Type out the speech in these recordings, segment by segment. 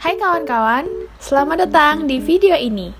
Hai kawan-kawan, selamat datang di video ini.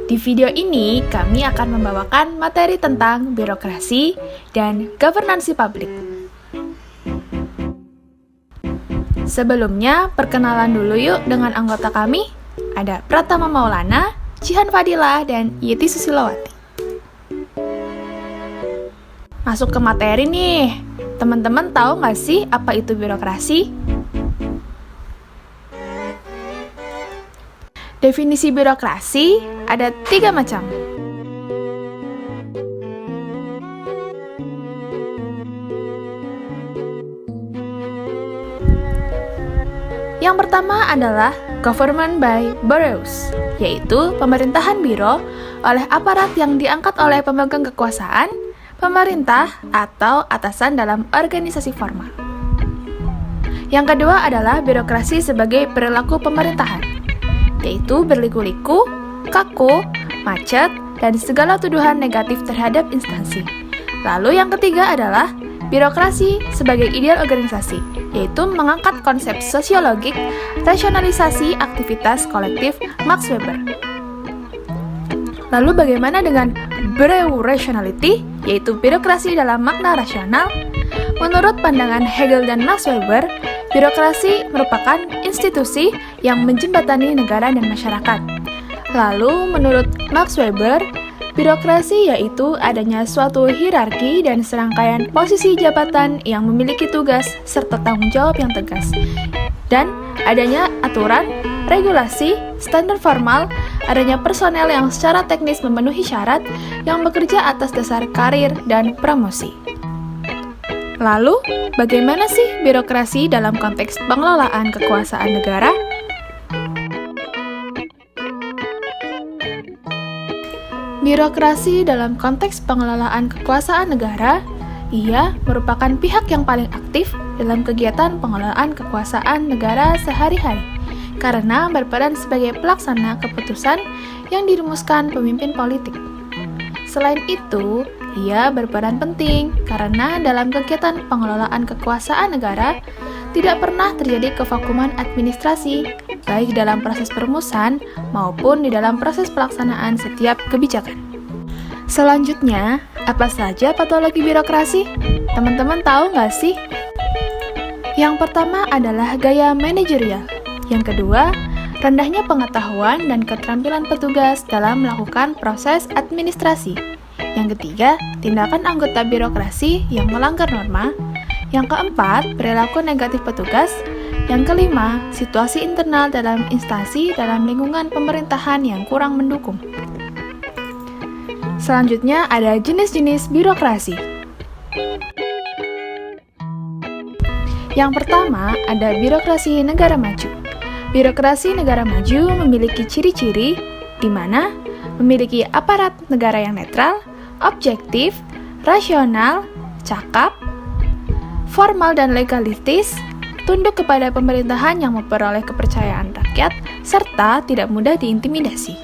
Di video ini, kami akan membawakan materi tentang birokrasi dan governansi publik. Sebelumnya, perkenalan dulu yuk dengan anggota kami. Ada Pratama Maulana, Jihan Fadilah, dan Yeti Susilowati. Masuk ke materi nih. Teman-teman tahu nggak sih apa itu birokrasi? Definisi birokrasi ada 3 macam. Yang pertama adalah government by bureaus, yaitu pemerintahan biro oleh aparat yang diangkat oleh pemegang kekuasaan, pemerintah, atau atasan dalam organisasi formal. Yang kedua adalah birokrasi sebagai perilaku pemerintahan, yaitu berliku-liku, kaku, macet, dan segala tuduhan negatif terhadap instansi. Lalu yang ketiga adalah birokrasi sebagai ideal organisasi, yaitu mengangkat konsep sosiologik, rasionalisasi aktivitas kolektif Max Weber. Lalu bagaimana dengan Bureau rationality, yaitu birokrasi dalam makna rasional? Menurut pandangan Hegel dan Max Weber, birokrasi merupakan institusi yang menjembatani negara dan masyarakat. Lalu, menurut Max Weber, birokrasi yaitu adanya suatu hierarki dan serangkaian posisi jabatan yang memiliki tugas serta tanggung jawab yang tegas, dan adanya aturan, regulasi, standar formal, adanya personel yang secara teknis memenuhi syarat yang bekerja atas dasar karir dan promosi. Lalu, bagaimana sih birokrasi dalam konteks pengelolaan kekuasaan negara? Birokrasi dalam konteks pengelolaan kekuasaan negara, ia merupakan pihak yang paling aktif dalam kegiatan pengelolaan kekuasaan negara sehari-hari, karena berperan sebagai pelaksana keputusan yang dirumuskan pemimpin politik. Selain itu, ia berperan penting karena dalam kegiatan pengelolaan kekuasaan negara tidak pernah terjadi kevakuman administrasi, baik dalam proses perumusan maupun di dalam proses pelaksanaan setiap kebijakan. Selanjutnya, apa saja patologi birokrasi? Teman-teman tahu nggak sih? Yang pertama adalah gaya manajerial. Yang kedua, rendahnya pengetahuan dan keterampilan petugas dalam melakukan proses administrasi. Yang ketiga, tindakan anggota birokrasi yang melanggar norma. Yang keempat, perilaku negatif petugas. Yang kelima, situasi internal dalam instansi dalam lingkungan pemerintahan yang kurang mendukung. Selanjutnya ada jenis-jenis birokrasi. Yang pertama, ada birokrasi negara maju. Birokrasi negara maju memiliki ciri-ciri di mana memiliki aparat negara yang netral, objektif, rasional, cakap, formal dan legalistis, tunduk kepada pemerintahan yang memperoleh kepercayaan rakyat, serta tidak mudah diintimidasi.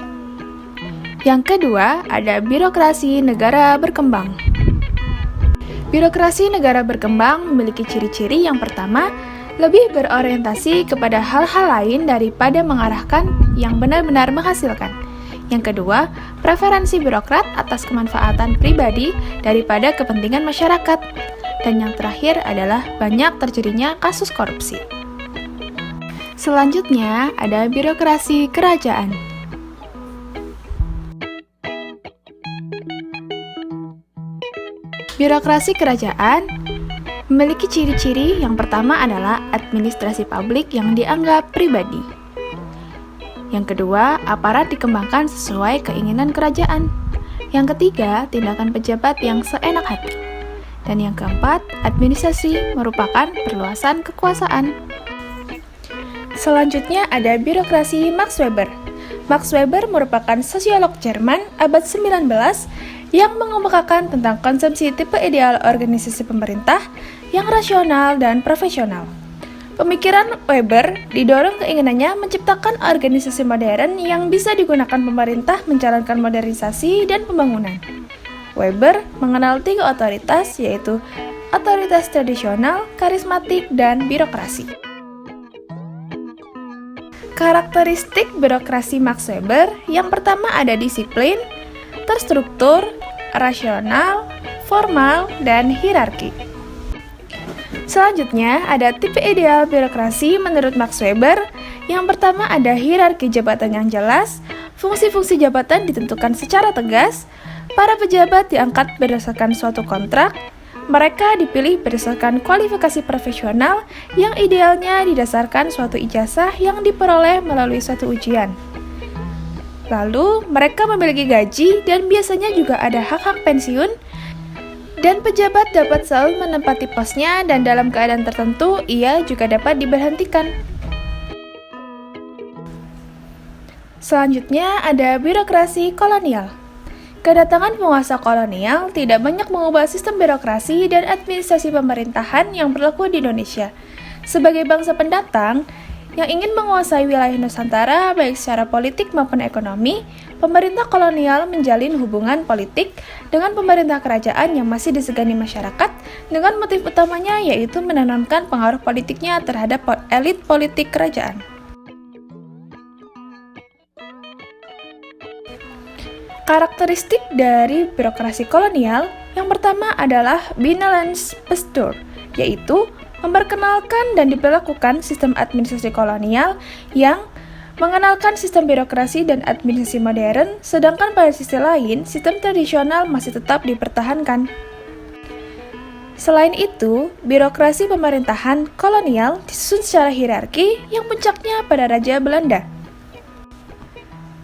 Yang kedua, ada birokrasi negara berkembang. Birokrasi negara berkembang memiliki ciri-ciri yang pertama, lebih berorientasi kepada hal-hal lain daripada mengarahkan yang benar-benar menghasilkan. Yang kedua, preferensi birokrat atas kemanfaatan pribadi daripada kepentingan masyarakat. Dan yang terakhir adalah banyak terjadinya kasus korupsi. Selanjutnya ada birokrasi kerajaan. Birokrasi kerajaan memiliki ciri-ciri yang pertama adalah administrasi publik yang dianggap pribadi. Yang kedua, aparat dikembangkan sesuai keinginan kerajaan. Yang ketiga, tindakan pejabat yang seenak hati. Dan yang keempat, administrasi merupakan perluasan kekuasaan. Selanjutnya ada birokrasi Max Weber. Max Weber merupakan sosiolog Jerman abad 19 yang mengemukakan tentang konsepsi tipe ideal organisasi pemerintah yang rasional dan profesional. Pemikiran Weber didorong keinginannya menciptakan organisasi modern yang bisa digunakan pemerintah menjalankan modernisasi dan pembangunan. Weber mengenal 3 otoritas, yaitu otoritas tradisional, karismatik, dan birokrasi. Karakteristik birokrasi Max Weber yang pertama ada disiplin, terstruktur, rasional, formal, dan hierarki. Selanjutnya ada tipe ideal birokrasi menurut Max Weber. Yang pertama ada hierarki jabatan yang jelas, fungsi-fungsi jabatan ditentukan secara tegas, para pejabat diangkat berdasarkan suatu kontrak, mereka dipilih berdasarkan kualifikasi profesional yang idealnya didasarkan suatu ijazah yang diperoleh melalui suatu ujian. Lalu, mereka memiliki gaji dan biasanya juga ada hak-hak pensiun, dan pejabat dapat selalu menempati posnya dan dalam keadaan tertentu ia juga dapat diberhentikan. Selanjutnya ada birokrasi kolonial. Kedatangan penguasa kolonial tidak banyak mengubah sistem birokrasi dan administrasi pemerintahan yang berlaku di Indonesia. Sebagai bangsa pendatang yang ingin menguasai wilayah Nusantara baik secara politik maupun ekonomi, pemerintah kolonial menjalin hubungan politik dengan pemerintah kerajaan yang masih disegani masyarakat dengan motif utamanya yaitu menanamkan pengaruh politiknya terhadap elit politik kerajaan. Karakteristik dari birokrasi kolonial yang pertama adalah benevolence posture, yaitu memperkenalkan dan diberlakukan sistem administrasi kolonial yang mengenalkan sistem birokrasi dan administrasi modern, sedangkan pada sisi lain, sistem tradisional masih tetap dipertahankan. Selain itu, birokrasi pemerintahan kolonial disusun secara hierarki yang puncaknya pada Raja Belanda.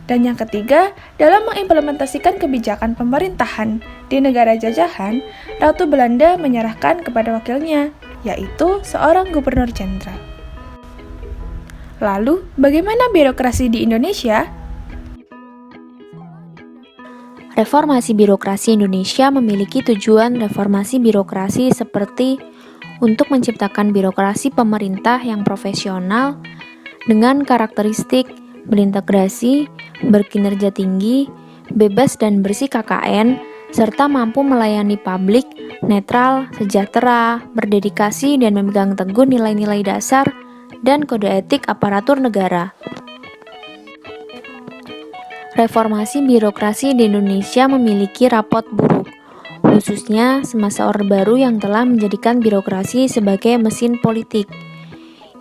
Dan yang ketiga, dalam mengimplementasikan kebijakan pemerintahan di negara jajahan, Ratu Belanda menyerahkan kepada wakilnya, yaitu seorang gubernur jenderal. Lalu, bagaimana birokrasi di Indonesia? Reformasi birokrasi Indonesia memiliki tujuan reformasi birokrasi seperti untuk menciptakan birokrasi pemerintah yang profesional dengan karakteristik berintegrasi, berkinerja tinggi, bebas dan bersih KKN, serta mampu melayani publik, netral, sejahtera, berdedikasi dan memegang teguh nilai-nilai dasar dan kode etik aparatur negara. Reformasi birokrasi di Indonesia memiliki rapot buruk, khususnya semasa Orde Baru yang telah menjadikan birokrasi sebagai mesin politik.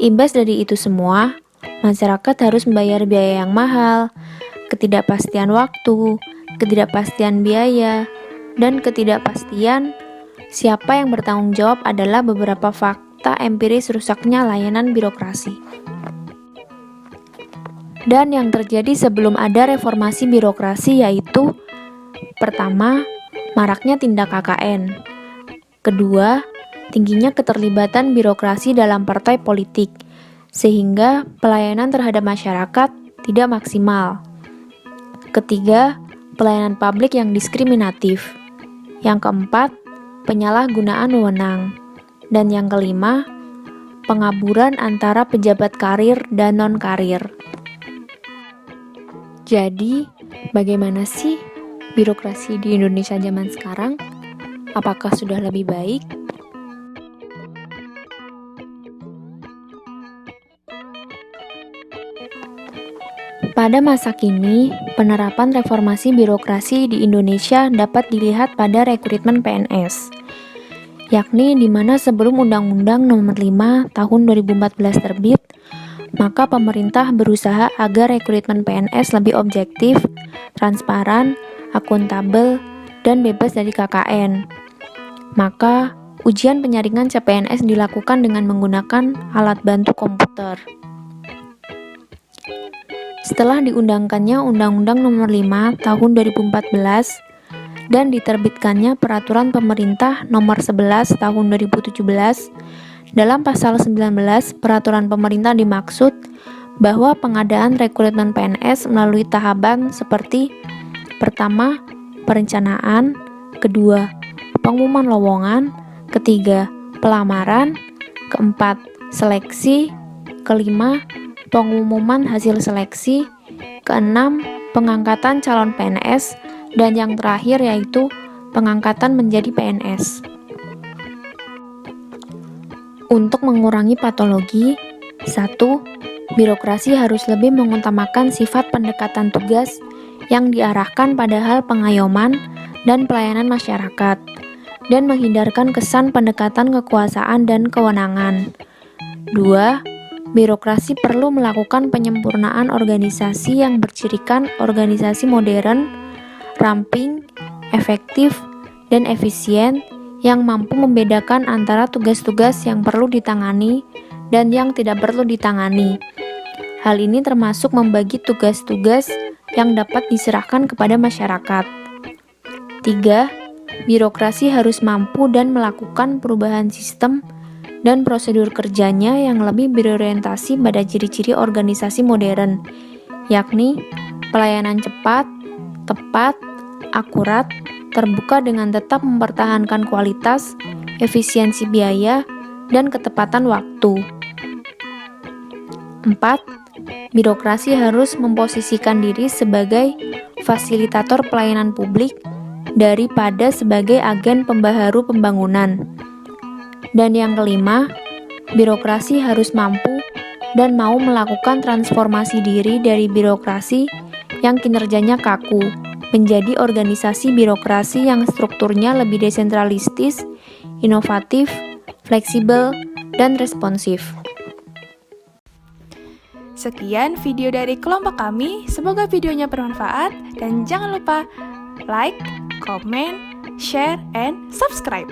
Imbas dari itu semua, masyarakat harus membayar biaya yang mahal, ketidakpastian waktu, ketidakpastian biaya, dan ketidakpastian siapa yang bertanggung jawab adalah beberapa fakta empiris rusaknya layanan birokrasi. Dan yang terjadi sebelum ada reformasi birokrasi yaitu: pertama, maraknya tindak KKN. Kedua, tingginya keterlibatan birokrasi dalam partai politik, sehingga pelayanan terhadap masyarakat tidak maksimal. Ketiga, pelayanan publik yang diskriminatif. Yang keempat, penyalahgunaan wewenang. Dan yang kelima, pengaburan antara pejabat karir dan non-karir. Jadi, bagaimana sih birokrasi di Indonesia zaman sekarang? Apakah sudah lebih baik? Pada masa kini, penerapan reformasi birokrasi di Indonesia dapat dilihat pada rekrutmen PNS, yakni di mana sebelum Undang-Undang Nomor 5 Tahun 2014 terbit, maka pemerintah berusaha agar rekrutmen PNS lebih objektif, transparan, akuntabel, dan bebas dari KKN. Maka, ujian penyaringan CPNS dilakukan dengan menggunakan alat bantu komputer. Setelah diundangkannya Undang-Undang Nomor 5 Tahun 2014 dan diterbitkannya Peraturan Pemerintah Nomor 11 Tahun 2017, dalam pasal 19 Peraturan Pemerintah dimaksud bahwa pengadaan rekrutmen PNS melalui tahapan seperti: pertama, perencanaan; kedua, pengumuman lowongan; ketiga, pelamaran; keempat, seleksi; kelima, pengumuman hasil seleksi; keenam, pengangkatan calon PNS; dan yang terakhir yaitu pengangkatan menjadi PNS. Untuk mengurangi patologi: 1. birokrasi harus lebih mengutamakan sifat pendekatan tugas yang diarahkan pada hal pengayoman dan pelayanan masyarakat, dan menghindarkan kesan pendekatan kekuasaan dan kewenangan. 2. Birokrasi perlu melakukan penyempurnaan organisasi yang bercirikan organisasi modern, ramping, efektif, dan efisien yang mampu membedakan antara tugas-tugas yang perlu ditangani dan yang tidak perlu ditangani. Hal ini termasuk membagi tugas-tugas yang dapat diserahkan kepada masyarakat. 3. Birokrasi harus mampu dan melakukan perubahan sistem dan prosedur kerjanya yang lebih berorientasi pada ciri-ciri organisasi modern, yakni pelayanan cepat, tepat, akurat, terbuka dengan tetap mempertahankan kualitas, efisiensi biaya, dan ketepatan waktu. 4. Birokrasi harus memposisikan diri sebagai fasilitator pelayanan publik daripada sebagai agen pembaharu pembangunan. Dan yang kelima, birokrasi harus mampu dan mau melakukan transformasi diri dari birokrasi yang kinerjanya kaku menjadi organisasi birokrasi yang strukturnya lebih desentralistis, inovatif, fleksibel, dan responsif. Sekian video dari kelompok kami, semoga videonya bermanfaat dan jangan lupa like, comment, share, and subscribe.